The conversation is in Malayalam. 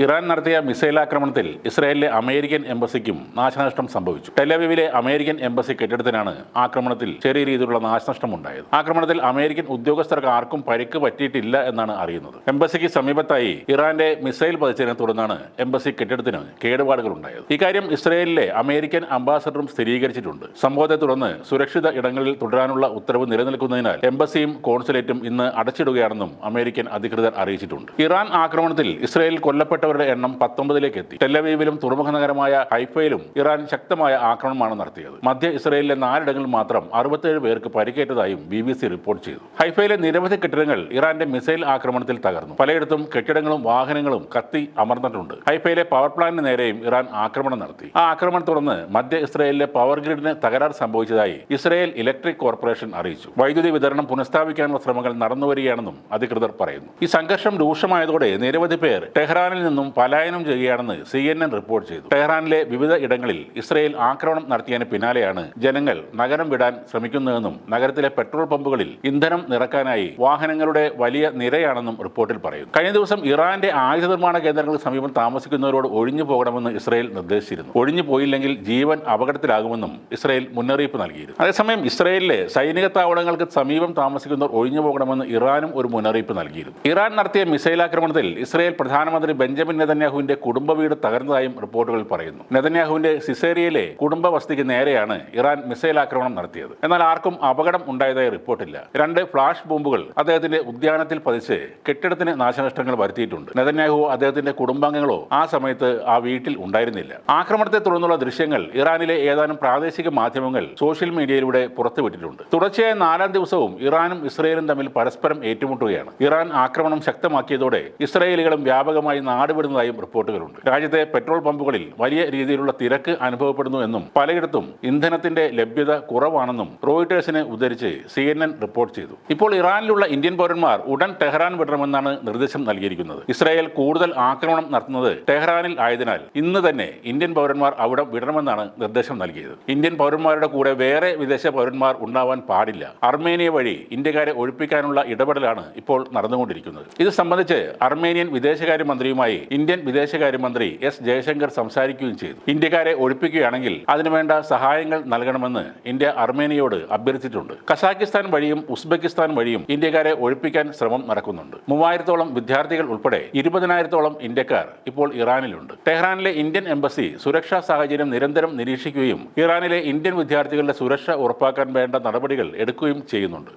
ഇറാൻ നടത്തിയ മിസൈൽ ആക്രമണത്തിൽ ഇസ്രായേലിലെ അമേരിക്കൻ എംബസിക്കും നാശനഷ്ടം സംഭവിച്ചു. ടെലവീവിലെ അമേരിക്കൻ എംബസി കെട്ടിടത്തിനാണ് ആക്രമണത്തിൽ ചെറിയ രീതിയിലുള്ള നാശനഷ്ടം ഉണ്ടായത്. ആക്രമണത്തിൽ അമേരിക്കൻ ഉദ്യോഗസ്ഥർക്ക് ആർക്കും പരിക്ക് പറ്റിയിട്ടില്ല എന്നാണ് അറിയുന്നത്. എംബസിക്ക് സമീപത്തായി ഇറാന്റെ മിസൈൽ പതിച്ചതിനെ തുടർന്നാണ് എംബസി കെട്ടിടത്തിന് കേടുപാടുകൾ ഉണ്ടായത്. ഇക്കാര്യം ഇസ്രായേലിലെ അമേരിക്കൻ അംബാസഡറും സ്ഥിരീകരിച്ചിട്ടുണ്ട്. സംഭവത്തെ തുടർന്ന് സുരക്ഷിത ഇടങ്ങളിൽ തുടരാനുള്ള ഉത്തരവ് നിലനിൽക്കുന്നതിനാൽ എംബസിയും കോൺസുലേറ്റും ഇന്ന് അടച്ചിടുകയാണെന്നും അമേരിക്കൻ അധികൃതർ അറിയിച്ചിട്ടുണ്ട്. ഇറാൻ ആക്രമണത്തിൽ ഇസ്രായേലിൽ കൊല്ലപ്പെട്ട എണ്ണം 19ലേക്ക് എത്തി. ടെലവീവിലും തുറമുഖ നഗരമായ ഹൈഫയിലും ഇറാൻ ശക്തമായ ആക്രമണമാണ് നടത്തിയത്. മധ്യ ഇസ്രായേലിലെ 4 ഇടങ്ങളിൽ മാത്രം 67 പേർക്ക് പരിക്കേറ്റതായും BBC റിപ്പോർട്ട് ചെയ്തു. ഹൈഫയിലെ നിരവധി കെട്ടിടങ്ങൾ ഇറാന്റെ മിസൈൽ ആക്രമണത്തിൽ തകർന്നു. പലയിടത്തും കെട്ടിടങ്ങളും വാഹനങ്ങളും കത്തി അമർന്നിട്ടുണ്ട്. ഹൈഫയിലെ പവർ പ്ലാന്റിന് നേരെയും ഇറാൻ ആക്രമണം നടത്തി. ആ ആക്രമണം തുടർന്ന് മധ്യ ഇസ്രായേലിലെ പവർ ഗ്രിഡിന് തകരാർ സംഭവിച്ചതായി ഇസ്രായേൽ ഇലക്ട്രിക് കോർപ്പറേഷൻ അറിയിച്ചു. വൈദ്യുതി വിതരണം പുനഃസ്ഥാപിക്കാനുള്ള ശ്രമങ്ങൾ നടന്നുവരികയാണെന്നും അധികൃതർ പറയുന്നു. ഈ സംഘർഷം രൂക്ഷമായതോടെ നിരവധി പേർ ടെഹ്റാനിൽ നിന്നും പലായനം ചെയ്യുകയാണെന്ന് CNN റിപ്പോർട്ട് ചെയ്തു. ടെഹ്റാനിലെ വിവിധ ഇടങ്ങളിൽ ഇസ്രായേൽ ആക്രമണം നടത്തിയതിന് പിന്നാലെയാണ് ജനങ്ങൾ നഗരം വിടാൻ ശ്രമിക്കുന്നതെന്നും നഗരത്തിലെ പെട്രോൾ പമ്പുകളിൽ ഇന്ധനം നിറക്കാനായി വാഹനങ്ങളുടെ വലിയ നിരയാണെന്നും റിപ്പോർട്ടിൽ പറയുന്നു. കഴിഞ്ഞ ദിവസം ഇറാന്റെ ആയുധ നിർമ്മാണ കേന്ദ്രങ്ങൾക്ക് സമീപം താമസിക്കുന്നവരോട് ഒഴിഞ്ഞു പോകണമെന്ന് ഇസ്രായേൽ നിർദ്ദേശിച്ചിരുന്നു. ഒഴിഞ്ഞു പോയില്ലെങ്കിൽ ജീവൻ അപകടത്തിലാകുമെന്നും ഇസ്രായേൽ മുന്നറിയിപ്പ് നൽകിയിരുന്നു. അതേസമയം ഇസ്രായേലിലെ സൈനിക താവളങ്ങൾക്ക് സമീപം താമസിക്കുന്നവർ ഒഴിഞ്ഞു പോകണമെന്ന് ഇറാനും ഒരു മുന്നറിയിപ്പ് നൽകിയിരുന്നു. ഇറാൻ നടത്തിയ മിസൈൽ ആക്രമണത്തിൽ ഇസ്രായേൽ പ്രധാനമന്ത്രി ബെഞ്ചമിൻ നെതന്യാഹുവിന്റെ കുടുംബ വീട് തകർന്നതായും റിപ്പോർട്ടുകൾ പറയുന്നു. നെതന്യാഹുവിന്റെ സിസേറിയയിലെ കുടുംബ വസതിക്ക് നേരെയാണ് ഇറാൻ മിസൈൽ ആക്രമണം നടത്തിയത്. എന്നാൽ ആർക്കും അപകടം ഉണ്ടായതായി റിപ്പോർട്ടില്ല. 2 ഫ്ലാഷ് ബോംബുകൾ അദ്ദേഹത്തിന്റെ ഉദ്യാനത്തിൽ പതിച്ച് കെട്ടിടത്തിന് നാശനഷ്ടങ്ങൾ വരുത്തിയിട്ടുണ്ട്. നെതന്യാഹു അദ്ദേഹത്തിന്റെ കുടുംബാംഗങ്ങളോ ആ സമയത്ത് ആ വീട്ടിൽ ഉണ്ടായിരുന്നില്ല. ആക്രമണത്തെ തുടർന്നുള്ള ദൃശ്യങ്ങൾ ഇറാനിലെ ഏതാനും പ്രാദേശിക മാധ്യമങ്ങൾ സോഷ്യൽ മീഡിയയിലൂടെ പുറത്തുവിട്ടിട്ടുണ്ട്. തുടർച്ചയായ 4ാം ദിവസവും ഇറാനും ഇസ്രായേലും തമ്മിൽ പരസ്പരം ഏറ്റുമുട്ടുകയാണ്. ഇറാൻ ആക്രമണം ശക്തമാക്കിയതോടെ ഇസ്രായേലികളും വ്യാപകമായി നാടുവിടുന്നതായും റിപ്പോർട്ടുകളുണ്ട്. രാജ്യത്തെ പെട്രോൾ പമ്പുകളിൽ വലിയ രീതിയിലുള്ള തിരക്ക് അനുഭവപ്പെടുന്നു എന്നും പലയിടത്തും ഇന്ധനത്തിന്റെ ലഭ്യത കുറവാണെന്നും റോയിട്ടേഴ്സിനെ ഉദ്ധരിച്ച് CNN റിപ്പോർട്ട് ചെയ്തു. ഇപ്പോൾ ഇറാനിലുള്ള ഇന്ത്യൻ പൗരന്മാർ ഉടൻ ടെഹ്റാൻ വിടണമെന്നാണ് നിർദ്ദേശം നൽകിയിരിക്കുന്നത്. ഇസ്രായേൽ കൂടുതൽ ആക്രമണം നടത്തുന്നത് ടെഹ്റാനിൽ ആയതിനാൽ ഇന്ന് തന്നെ ഇന്ത്യൻ പൗരന്മാർ അവിടെ വിടണമെന്നാണ് നിർദ്ദേശം നൽകിയത്. ഇന്ത്യൻ പൗരന്മാരുടെ കൂടെ വേറെ വിദേശ പൗരന്മാർ ഉണ്ടാവാൻ പാടില്ല. അർമേനിയ വഴി ഇന്ത്യക്കാരെ ഒഴിപ്പിക്കാനുള്ള ഇടപെടലാണ് ഇപ്പോൾ നടന്നുകൊണ്ടിരിക്കുന്നത്. ഇത് സംബന്ധിച്ച് അർമേനിയൻ വിദേശകാര്യമന്ത്രിയുമായി ഇന്ത്യൻ വിദേശകാര്യമന്ത്രി S ജയശങ്കർ സംസാരിക്കുകയും ചെയ്തു. ഇന്ത്യക്കാരെ ഒഴിപ്പിക്കുകയാണെങ്കിൽ അതിനുവേണ്ട സഹായങ്ങൾ നൽകണമെന്ന് ഇന്ത്യ അർമേനിയയോട് അഭ്യർത്ഥിച്ചിട്ടുണ്ട്. കസാക്കിസ്ഥാൻ വഴിയും ഉസ്ബെക്കിസ്ഥാൻ വഴിയും ഇന്ത്യക്കാരെ ഒഴിപ്പിക്കാൻ ശ്രമം നടക്കുന്നുണ്ട്. 3000-ഓളം വിദ്യാർത്ഥികൾ ഉൾപ്പെടെ 20,000-ഓളം ഇന്ത്യക്കാർ ഇപ്പോൾ ഇറാനിലുണ്ട്. ടെഹ്റാനിലെ ഇന്ത്യൻ എംബസി സുരക്ഷാ സാഹചര്യം നിരന്തരം നിരീക്ഷിക്കുകയും ഇറാനിലെ ഇന്ത്യൻ വിദ്യാർത്ഥികളുടെ സുരക്ഷ ഉറപ്പാക്കാൻ വേണ്ട നടപടികൾ എടുക്കുകയും ചെയ്യുന്നുണ്ട്.